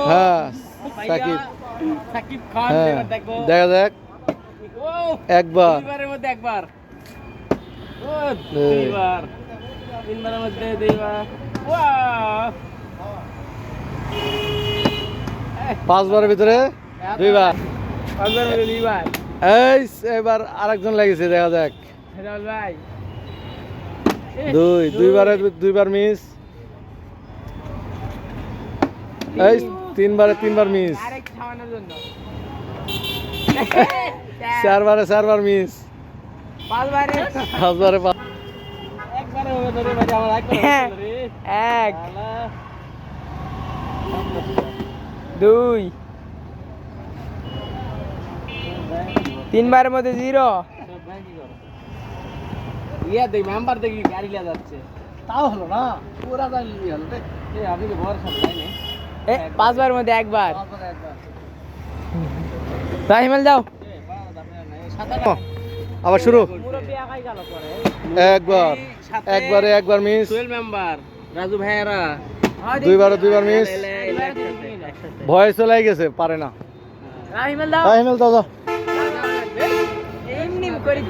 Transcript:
হ্যাঁ সাকিব সাকিব খান হ্যাঁ দেখো দেখা যাক ও একবার দুইবারের মধ্যে একবার ও দুইবার তিনবারের মধ্যে দুইবার ওয়াও পাঁচবারের ভিতরে দুইবার পাঁচবারের মধ্যে দুইবার এই এবার আরেকজন লেগেছে দেখা যাক হেদাল ভাই দুইবারে দুইবার মিস এই তিনবার মিস আরেক খাওয়ানোর জন্য চারবার মিস পাঁচবারে পাঁচবারে একবারে হবে ধরে ভাই আমার একবার রে এক দুই তিনবারের মধ্যে জিরো ইয়া দেখ মেম্বার দেখি গাড়ি লিয়া যাচ্ছে তাও হলো না পুরা জানি হলো রে এই আপনি কি বড় সব যাই না এ পাঁচবারের মধ্যে একবার রাহিমেল যাও আবার শুরু মুরব্বি একাই গেল পরে একবার মিস 12 মেম্বার রাজু ভাইয়েরা দুইবার মিস ভয় চলে গেছে পারে না রাহিমেল দাও রাহিমেল দাও এমনি করে